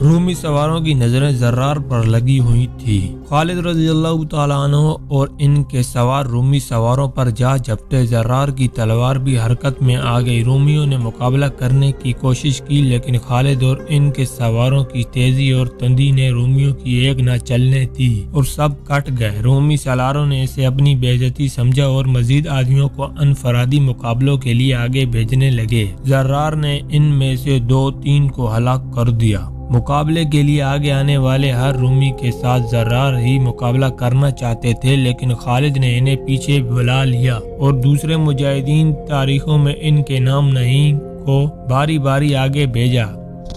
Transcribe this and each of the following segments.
رومی سواروں کی نظریں زرار پر لگی ہوئی تھی۔ خالد رضی اللہ تعالیٰ عنہ اور ان کے سوار رومی سواروں پر جا جھپٹے۔ زرار کی تلوار بھی حرکت میں آ گئی۔ رومیوں نے مقابلہ کرنے کی کوشش کی، لیکن خالد اور ان کے سواروں کی تیزی اور تندی نے رومیوں کی ایک نہ چلنے دی اور سب کٹ گئے۔ رومی سالاروں نے اسے اپنی بے عزتی سمجھا اور مزید آدمیوں کو انفرادی مقابلوں کے لیے آگے بھیجنے لگے۔ زرار نے ان میں سے 2-3 کو ہلاک کر دیا۔ مقابلے کے لیے آگے آنے والے ہر رومی کے ساتھ زرار ہی مقابلہ کرنا چاہتے تھے، لیکن خالد نے انہیں پیچھے بلا لیا اور دوسرے مجاہدین تاریخوں میں ان کے نام نہیں کو باری باری آگے بھیجا۔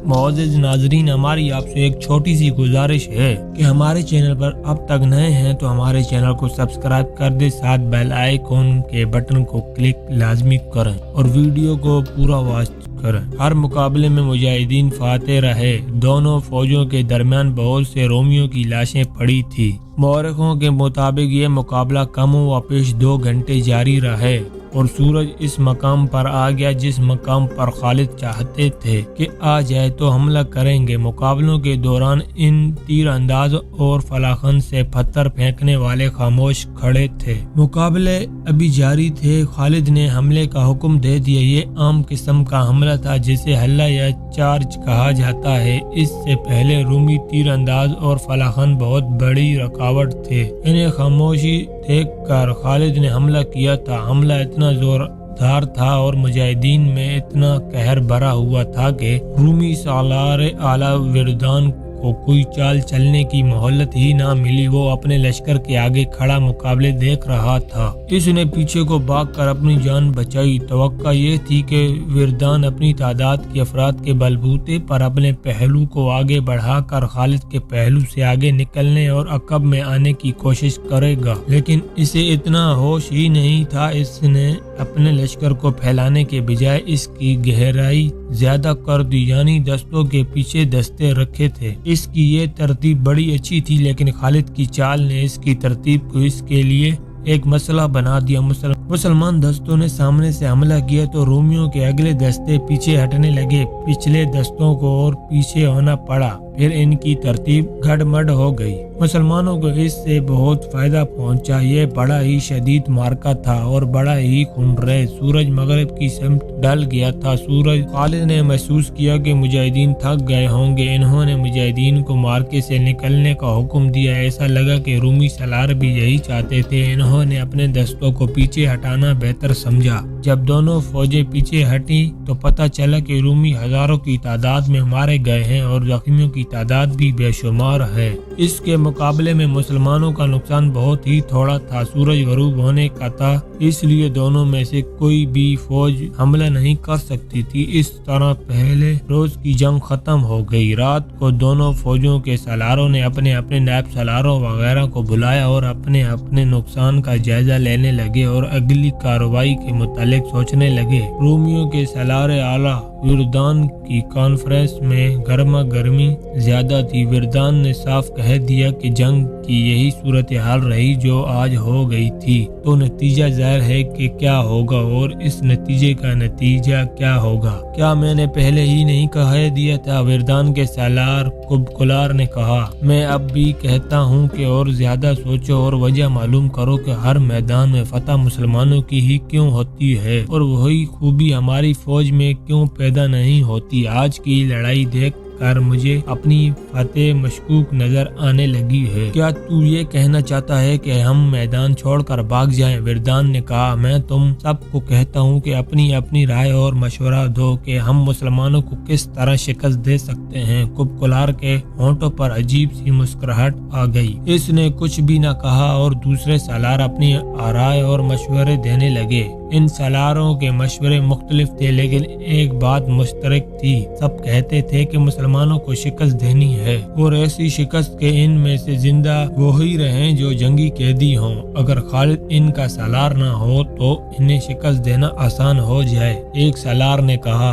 معزز ناظرین، ہماری آپ سے ایک چھوٹی سی گزارش ہے کہ ہمارے چینل پر اب تک نئے ہیں تو ہمارے چینل کو سبسکرائب کر دیں، ساتھ بیل آئیکن کے بٹن کو کلک لازمی کریں اور ویڈیو کو پورا واچ کریں۔ ہر مقابلے میں مجاہدین فاتح رہے۔ دونوں فوجوں کے درمیان بہت سے رومیوں کی لاشیں پڑی تھی۔ مورخوں کے مطابق یہ مقابلہ کم و بیش 2 گھنٹے جاری رہے اور سورج اس مقام پر آ گیا جس مقام پر خالد چاہتے تھے کہ آ جائے تو حملہ کریں گے۔ مقابلوں کے دوران ان تیر انداز اور فلاخن سے پتھر پھینکنے والے خاموش کھڑے تھے۔ مقابلے ابھی جاری تھے۔ خالد نے حملے کا حکم دے دیا۔ یہ عام قسم کا حملہ تھا جسے حلہ یا چارج کہا جاتا ہے۔ اس سے پہلے رومی تیر انداز اور فلاخن بہت بڑی رکاوٹ تھے۔ انہیں خاموشی دیکھ کر خالد نے حملہ کیا تھا۔ حملہ اتنا زوردار تھا اور مجاہدین میں اتنا قہر بھرا ہوا تھا کہ رومی سالار اعلیٰ وردان کو کوئی چال چلنے کی مہلت ہی نہ ملی۔ وہ اپنے لشکر کے آگے کھڑا مقابلے دیکھ رہا تھا۔ اس نے پیچھے کو بھاگ کر اپنی جان بچائی۔ توقع یہ تھی کہ وردان اپنی تعداد کے افراد کے بلبوتے پر اپنے پہلو کو آگے بڑھا کر خالد کے پہلو سے آگے نکلنے اور عقب میں آنے کی کوشش کرے گا، لیکن اسے اتنا ہوش ہی نہیں تھا۔ اس نے اپنے لشکر کو پھیلانے کے بجائے اس کی گہرائی زیادہ کر دی، یعنی دستوں کے پیچھے دستے رکھے تھے۔ اس کی یہ ترتیب بڑی اچھی تھی، لیکن خالد کی چال نے اس کی ترتیب کو اس کے لیے ایک مسئلہ بنا دیا۔ مسلمان دستوں نے سامنے سے حملہ کیا تو رومیوں کے اگلے دستے پیچھے ہٹنے لگے۔ پچھلے دستوں کو اور پیچھے ہونا پڑا، پھر ان کی ترتیب گڑبڑ ہو گئی۔ مسلمانوں کو اس سے بہت فائدہ پہنچا۔ یہ بڑا ہی شدید معرکہ تھا اور بڑا ہی خونریز۔ سورج مغرب کی سمت ڈل گیا تھا۔ خالد نے محسوس کیا کہ مجاہدین تھک گئے ہوں گے۔ انہوں نے مجاہدین کو معرکے سے نکلنے کا حکم دیا۔ ایسا لگا کہ رومی سالار بھی یہی چاہتے تھے۔ انہوں نے اپنے دستوں کو پیچھے ہٹانا بہتر سمجھا۔ جب دونوں فوجیں پیچھے ہٹی تو پتہ چلا کہ رومی ہزاروں کی تعداد میں مارے گئے ہیں اور زخمیوں کی تعداد بھی بے شمار ہے۔ اس کے مقابلے میں مسلمانوں کا نقصان بہت ہی تھوڑا تھا۔ سورج غروب ہونے کا تھا، اس لیے دونوں میں سے کوئی بھی فوج حملہ نہیں کر سکتی تھی۔ اس طرح پہلے روز کی جنگ ختم ہو گئی۔ رات کو دونوں فوجوں کے سالاروں نے اپنے اپنے نائب سالاروں وغیرہ کو بلایا اور اپنے اپنے نقصان کا جائزہ لینے لگے اور اگلی کارروائی کے متعلق سوچنے لگے۔ رومیوں کے سالار اعلیٰ وردان کی کانفرنس میں گرما گرمی زیادہ تھی۔ وردان نے صاف کہہ دیا کہ جنگ کی یہی صورتحال رہی جو آج ہو گئی تھی تو نتیجہ ظاہر ہے کہ کیا ہوگا، اور اس نتیجے کا نتیجہ کیا ہوگا؟ کیا میں نے پہلے ہی نہیں کہہ دیا تھا؟ وردان کے سالار کبکلار نے کہا۔ میں اب بھی کہتا ہوں کہ اور زیادہ سوچو اور وجہ معلوم کرو کہ ہر میدان میں فتح مسلمانوں کی ہی کیوں ہوتی ہے اور وہی خوبی ہماری فوج میں کیوں پیدا نہیں ہوتی؟ آج کی لڑائی دیکھ کر مجھے اپنی فتح مشکوک نظر آنے لگی ہے۔ کیا تو یہ کہنا چاہتا ہے کہ ہم میدان چھوڑ کر بھاگ جائیں؟ وردان نے کہا۔ میں تم سب کو کہتا ہوں کہ اپنی اپنی رائے اور مشورہ دو کہ ہم مسلمانوں کو کس طرح شکست دے سکتے ہیں۔ کبکلار کے ہونٹوں پر عجیب سی مسکراہٹ آ گئی۔ اس نے کچھ بھی نہ کہا اور دوسرے سالار اپنی رائے اور مشورے دینے لگے۔ ان سالاروں کے مشورے مختلف تھے، لیکن ایک بات مشترک تھی۔ سب کہتے تھے کہ مسلمانوں کو شکست دینی ہے اور ایسی شکست کے ان میں سے زندہ وہی رہیں جو جنگی قیدی ہوں۔ اگر خالد ان کا سالار نہ ہو تو انہیں شکست دینا آسان ہو جائے۔ ایک سالار نے کہا،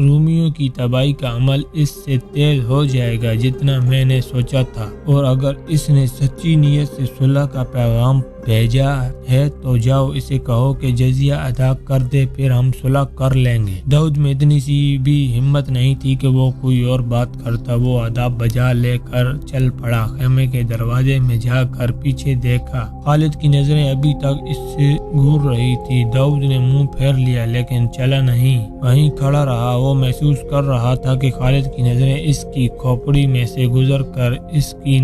رومیوں کی تباہی کا عمل اس سے تیز ہو جائے گا جتنا میں نے سوچا تھا، اور اگر اس نے سچی نیت سے صلح کا پیغام بھیجا ہے تو جاؤ اسے کہو کہ جزیہ ادا کر دے، پھر ہم صلح کر لیں گے۔ داؤد میں اتنی سی بھی ہمت نہیں تھی کہ وہ کوئی اور بات کرتا۔ وہ آداب بجا لے کر چل پڑا۔ خیمے کے دروازے میں جا کر پیچھے دیکھا۔ خالد کی نظریں ابھی تک اس سے گھور رہی تھی۔ داؤد نے منہ پھیر لیا لیکن چلا نہیں، وہیں کھڑا رہا۔ وہ محسوس کر رہا تھا کہ خالد کی نظریں اس کی کھوپڑی میں سے گزر کر اس کی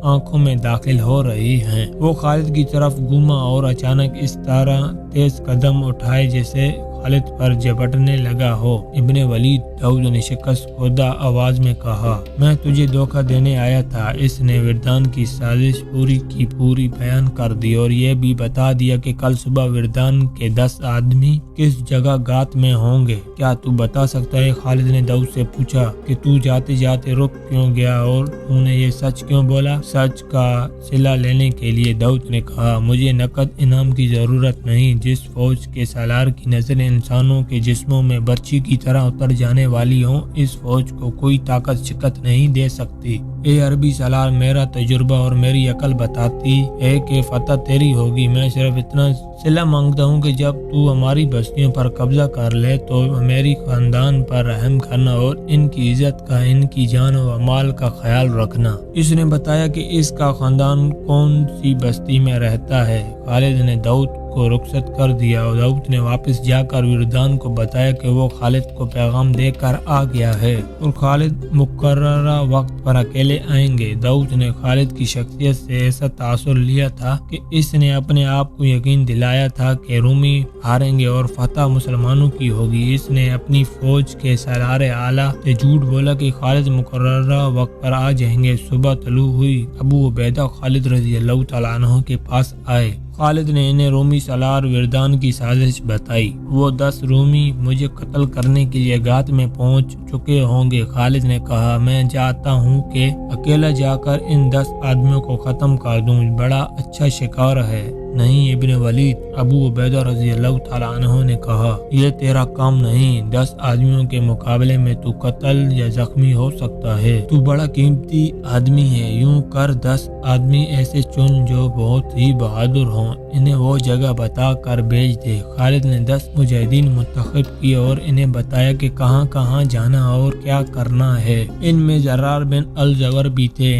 آنکھوں میں داخل ہو رہی ہیں۔ وہ خالد کی طرف گھوما اور اچانک اس طرح تیز قدم اٹھائے جیسے خالد پر جھپٹنے لگا ہو۔ ابن ولید، داؤد نے شکست خوردہ آواز میں کہا، میں تجھے دھوکہ دینے آیا تھا۔ اس نے وردان کی سازش پوری کی پوری بیان کر دی اور یہ بھی بتا دیا کہ کل صبح وردان کے 10 آدمی کس جگہ گات میں ہوں گے۔ کیا تو بتا سکتا ہے؟ خالد نے داؤد سے پوچھا کہ تو جاتے جاتے رک کیوں گیا اور تو نے یہ سچ کیوں بولا؟ سچ کا صلہ لینے کے لیے، داؤد نے کہا۔ مجھے نقد انعام کی ضرورت نہیں۔ جس فوج کے سالار کی نظریں انسانوں کے جسموں میں برچی کی طرح اتر جانے والی ہوں، اس فوج کو کوئی طاقت شکست نہیں دے سکتی۔ اے عربی سالار، میرا تجربہ اور میری عقل بتاتی ہے کہ فتح تیری ہوگی۔ میں صرف اتنا صلہ مانگتا ہوں کہ جب تو ہماری بستیوں پر قبضہ کر لے تو میری خاندان پر رحم کرنا اور ان کی عزت کا، ان کی جان و مال کا خیال رکھنا۔ اس نے بتایا کہ اس کا خاندان کون سی بستی میں رہتا ہے۔ خالد نے داؤد کو رخصت کر دیا اور داؤد نے واپس جا کر وردان کو بتایا کہ وہ خالد کو پیغام دے کر آ گیا ہے اور خالد مقررہ وقت پر اکیلے آئیں گے۔ داؤد نے خالد کی شخصیت سے ایسا تاثر لیا تھا کہ اس نے اپنے آپ کو یقین دلایا تھا کہ رومی ہاریں گے اور فتح مسلمانوں کی ہوگی۔ اس نے اپنی فوج کے سالار اعلیٰ سے جھوٹ بولا کہ خالد مقررہ وقت پر آ جائیں گے۔ صبح طلوع ہوئی، ابو عبیدہ خالد رضی اللہ تعالیٰ عنہ کے پاس آئے۔ خالد نے انہیں رومی سالار وردان کی سازش بتائی۔ وہ 10 رومی مجھے قتل کرنے کے لیے گات میں پہنچ چکے ہوں گے۔ خالد نے کہا، میں چاہتا ہوں کہ اکیلا جا کر ان 10 آدمیوں کو ختم کر دوں۔ بڑا اچھا شکار ہے، نہیں ابن ولید؟ ابو عبیدہ رضی اللہ تعالیٰ عنہ نے کہا، یہ تیرا کام نہیں۔ 10 آدمیوں کے مقابلے میں تو قتل یا زخمی ہو سکتا ہے۔ تو بڑا قیمتی آدمی ہے۔ یوں کر 10 آدمی ایسے چن جو بہت ہی بہادر ہوں، انہیں وہ جگہ بتا کر بھیج دے۔ خالد نے 10 مجاہدین منتخب کیے اور انہیں بتایا کہ کہاں کہاں جانا اور کیا کرنا ہے۔ ان میں زرار بن الزغر بھی تھے۔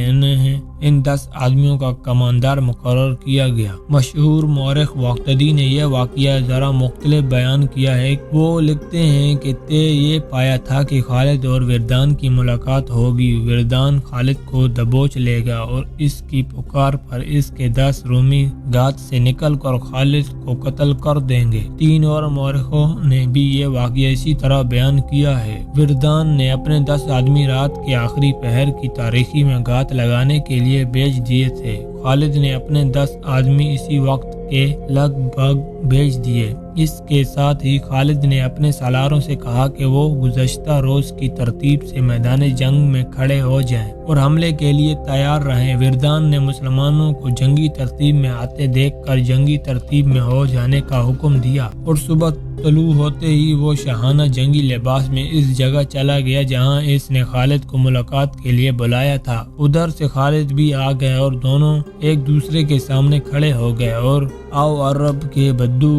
ان 10 آدمیوں کا کماندار مقرر کیا گیا۔ مشہور مورخ واقدی نے یہ واقعہ ذرا مختلف بیان کیا ہے۔ وہ لکھتے ہیں کہ طے یہ پایا تھا کہ خالد اور وردان کی ملاقات ہوگی۔ وردان خالد کو دبوچ لے گا اور اس کی پکار پر اس کے 10 رومی گات سے نکل کر خالد کو قتل کر دیں گے۔ 3 اور مورخوں نے بھی یہ واقعہ اسی طرح بیان کیا ہے۔ وردان نے اپنے 10 آدمی رات کے آخری پہر کی تاریکی میں گات لگانے کے لیے بھیج دیے تھے۔ خالد نے اپنے 10 آدمی اسی وقت کے لگ بھگ بھیج دیے۔ اس کے ساتھ ہی خالد نے اپنے سالاروں سے کہا کہ وہ گزشتہ روز کی ترتیب سے میدان جنگ میں کھڑے ہو جائیں اور حملے کے لیے تیار رہیں۔ وردان نے مسلمانوں کو جنگی ترتیب میں آتے دیکھ کر جنگی ترتیب میں ہو جانے کا حکم دیا اور صبح طلوع ہوتے ہی وہ شاہانہ جنگی لباس میں اس جگہ چلا گیا جہاں اس نے خالد کو ملاقات کے لیے بلایا تھا۔ ادھر سے خالد بھی آ گئے اور دونوں ایک دوسرے کے سامنے کھڑے ہو گئے اور آؤ عرب کے بدو،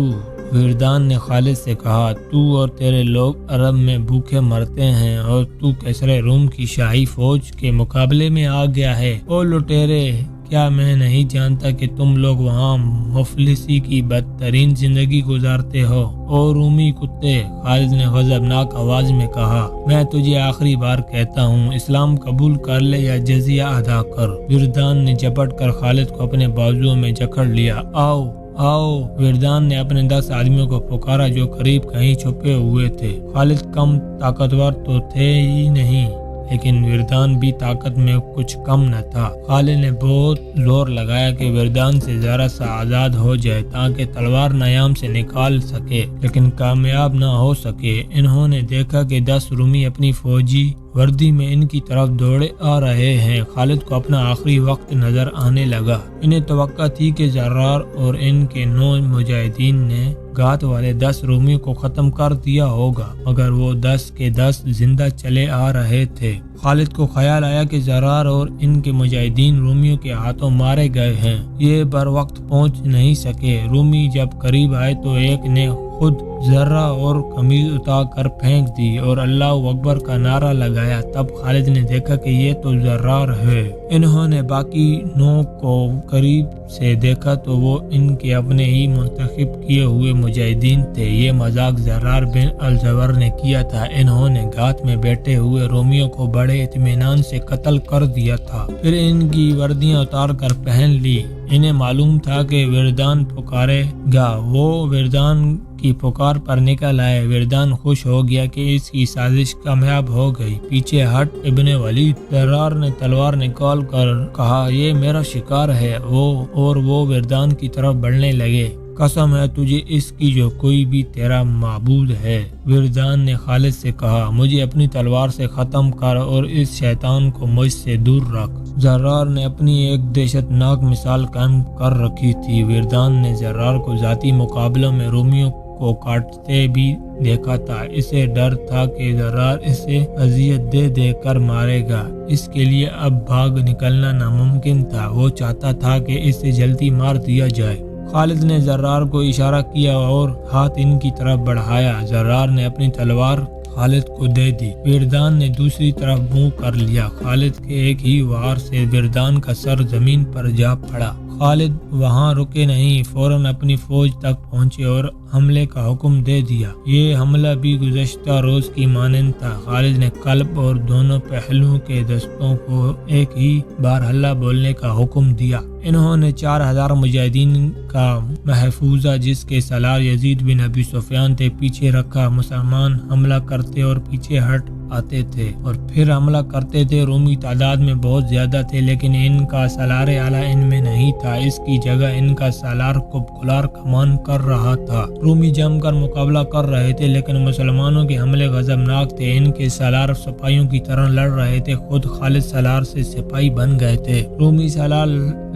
وردان نے خالد سے کہا، تو اور تیرے لوگ عرب میں بھوکے مرتے ہیں اور تو کیسر روم کی شاہی فوج کے مقابلے میں آ گیا ہے۔ او لٹیرے، کیا میں نہیں جانتا کہ تم لوگ وہاں مفلسی کی بدترین زندگی گزارتے ہو؟ او رومی کتے، خالد نے غضبناک آواز میں کہا، میں تجھے آخری بار کہتا ہوں، اسلام قبول کر لے یا جزیہ ادا کر۔ وردان نے جھپٹ کر خالد کو اپنے بازوؤں میں جکڑ لیا۔ آؤ آؤ، وردان نے اپنے 10 آدمیوں کو پکارا جو قریب کہیں چھپے ہوئے تھے۔ خالد کم طاقتور تو تھے ہی نہیں، لیکن وردان بھی طاقت میں کچھ کم نہ تھا۔ خالد نے بہت زور لگایا کہ وردان سے ذرا سا آزاد ہو جائے تاکہ تلوار نیام سے نکال سکے، لیکن کامیاب نہ ہو سکے۔ انہوں نے دیکھا کہ 10 رومی اپنی فوجی وردی میں ان کی طرف دوڑے آ رہے ہیں۔ خالد کو اپنا آخری وقت نظر آنے لگا۔ انہیں توقع تھی کہ زرار اور ان کے 9 مجاہدین نے گھات والے 10 رومیوں کو ختم کر دیا ہوگا، مگر وہ 10 کے 10 زندہ چلے آ رہے تھے۔ خالد کو خیال آیا کہ زرار اور ان کے مجاہدین رومیوں کے ہاتھوں مارے گئے ہیں، یہ بر وقت پہنچ نہیں سکے۔ رومی جب قریب آئے تو ایک نے خود ذرہ اور قمیض اتار کر پھینک دی اور اللہ اکبر کا نعرہ لگایا۔ تب خالد نے دیکھا کہ یہ تو زرار ہے۔ انہوں نے باقی 9 کو قریب سے دیکھا تو وہ ان کے اپنے ہی منتخب کیے ہوئے مجاہدین تھے۔ یہ مذاق زرار بن الزبر نے کیا تھا۔ انہوں نے گھات میں بیٹھے ہوئے رومیوں کو بڑے اطمینان سے قتل کر دیا تھا، پھر ان کی وردیاں اتار کر پہن لی۔ انہیں معلوم تھا کہ وردان پکارے گا، وہ وردان کی پکار پر نکل آئے۔ وردان خوش ہو گیا کہ اس کی سازش کامیاب ہو گئی۔ پیچھے ہٹ ابن ولید، زرار نے تلوار نکال کر کہا، یہ میرا شکار ہے۔ وہ وردان کی طرف بڑھنے لگے۔ قسم ہے تجھے اس کی جو کوئی بھی تیرا معبود ہے، وردان نے خالد سے کہا، مجھے اپنی تلوار سے ختم کر اور اس شیطان کو مجھ سے دور رکھ۔ زرار نے اپنی ایک دہشت ناک مثال قائم کر رکھی تھی۔ وردان نے زرار کو ذاتی مقابلوں میں رومیوں کو کاٹتے بھی دیکھا تھا۔ اسے ڈر تھا کہ زرار اسے اذیت دے کر مارے گا، اس کے لیے اب بھاگ نکلنا ناممکن تھا۔ وہ چاہتا تھا کہ اسے جلدی مار دیا جائے۔ خالد نے زرار کو اشارہ کیا اور ہاتھ ان کی طرف بڑھایا۔ زرار نے اپنی تلوار خالد کو دے دی۔ وردان نے دوسری طرف منہ کر لیا۔ خالد کے ایک ہی وار سے وردان کا سر زمین پر جا پڑا۔ خالد وہاں رکے نہیں، فوراً اپنی فوج تک پہنچے اور حملے کا حکم دے دیا۔ یہ حملہ بھی گزشتہ روز کی مانند تھا۔ خالد نے قلب اور دونوں پہلوؤں کے دستوں کو ایک ہی بار ہلہ بولنے کا حکم دیا۔ انہوں نے 4000 مجاہدین کا محفوظہ جس کے سالار یزید بن ابی سفیان تھے پیچھے رکھا۔ مسلمان حملہ کرتے اور پیچھے ہٹ آتے تھے اور پھر حملہ کرتے تھے۔ رومی تعداد میں بہت زیادہ تھے لیکن ان کا سالار اعلیٰ ان میں نہیں تھا، اس کی جگہ ان کا سالار کبکلار کمان کر رہا تھا۔ رومی جم کر مقابلہ کر رہے تھے لیکن مسلمانوں کے حملے غضبناک تھے۔ ان کے سالار سپاہیوں کی طرح لڑ رہے تھے، خود خالد سالار سے سپاہی بن گئے تھے۔ رومی سالار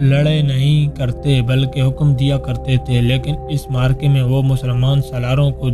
لڑے نہیں کرتے بلکہ حکم دیا کرتے تھے، لیکن اس مارکے میں وہ مسلمان سالاروں کو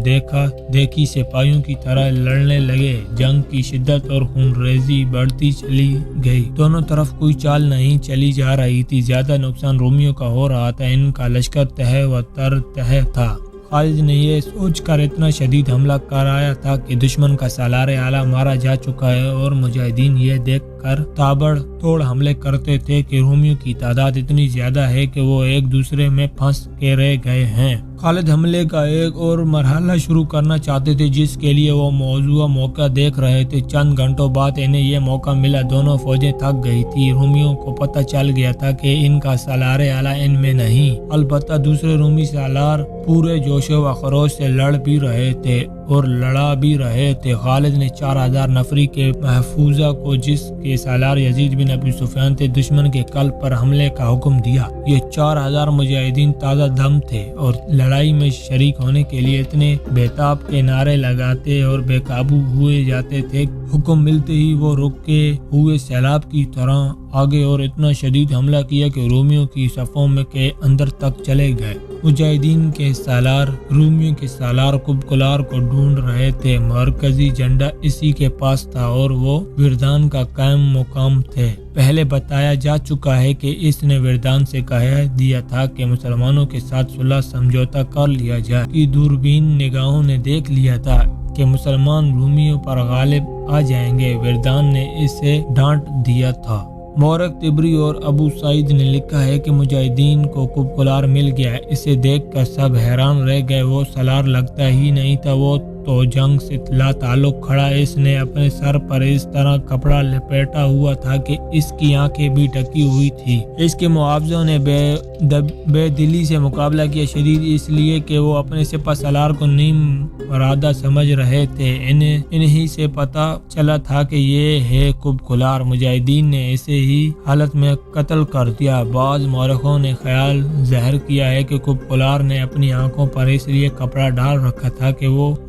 دیکھی سپاہیوں کی طرح لڑنے لگے۔ جنگ کی شدت اور خونریزی بڑھتی چلی گئی۔ دونوں طرف کوئی چال نہیں چلی جا رہی تھی۔ زیادہ نقصان رومیوں کا ہو رہا تھا، ان کا لشکر تہہ و تر تہہ تھا۔ خالد نے یہ سوچ کر اتنا شدید حملہ کرایا تھا کہ دشمن کا سالار اعلیٰ مارا جا چکا ہے اور مجاہدین یہ دیکھ کر تابڑ توڑ حملے کرتے تھے کہ رومیوں کی تعداد اتنی زیادہ ہے کہ وہ ایک دوسرے میں پھنس کے رہ گئے ہیں۔ خالد حملے کا ایک اور مرحلہ شروع کرنا چاہتے تھے جس کے لیے وہ موقع دیکھ رہے تھے۔ چند گھنٹوں بعد انہیں یہ موقع ملا۔ دونوں فوجیں تھک گئی تھی۔ رومیوں کو پتہ چل گیا تھا کہ ان کا سالار اعلیٰ ان میں نہیں، البتہ دوسرے رومی سالار پورے جوش و خروش سے لڑ بھی رہے تھے اور لڑا بھی رہے تھے۔ خالد نے 4000 نفری کے محفوظہ کو جس کے سالار یزید بن ابی سفیان تھے دشمن کے قلب پر حملے کا حکم دیا۔ یہ 4000 مجاہدین تازہ دم تھے اور لڑائی میں شریک ہونے کے لیے اتنے بےتاب کے نعرے لگاتے اور بے قابو ہوئے جاتے تھے۔ حکم ملتے ہی وہ رکے ہوئے سیلاب کی طرح آگے اور اتنا شدید حملہ کیا کہ رومیوں کی صفوں میں کے اندر تک چلے گئے۔ مجاہدین کے سالار رومیوں کے سالار کبکلار کو ڈھونڈ رہے تھے۔ مرکزی جھنڈا اسی کے پاس تھا اور وہ وردان کا قائم مقام تھے۔ پہلے بتایا جا چکا ہے کہ اس نے وردان سے کہہ دیا تھا کہ مسلمانوں کے ساتھ صلح سمجھوتا کر لیا جائے۔ کی دوربین نگاہوں نے دیکھ لیا تھا کہ مسلمان رومیوں پر غالب آ جائیں گے۔ وردان نے اسے ڈانٹ دیا تھا۔ مورخ طبری اور ابو سعید نے لکھا ہے کہ مجاہدین کو کبکلار مل گیا۔ اسے دیکھ کر سب حیران رہ گئے۔ وہ سالار لگتا ہی نہیں تھا، وہ تو جنگ سے لا تعلق کھڑا۔ اس نے اپنے سر پر اس طرح کپڑا لپیٹا ہوا تھا کہ اس کی آنکھیں بھی ڈھکی ہوئی تھی۔ اس کے محافظوں نے بے دلی سے مقابلہ کیا، شدید اس لیے کہ وہ اپنے سپہ سالار کو نیم مرادہ سمجھ رہے تھے۔ انہی سے پتہ چلا تھا کہ یہ ہے کبکلار۔ مجاہدین نے اسے ہی حالت میں قتل کر دیا۔ بعض مورخوں نے خیال ظاہر کیا ہے کہ کبکلار نے اپنی آنکھوں پر اس لیے کپڑا ڈال رکھا تھا کہ وہ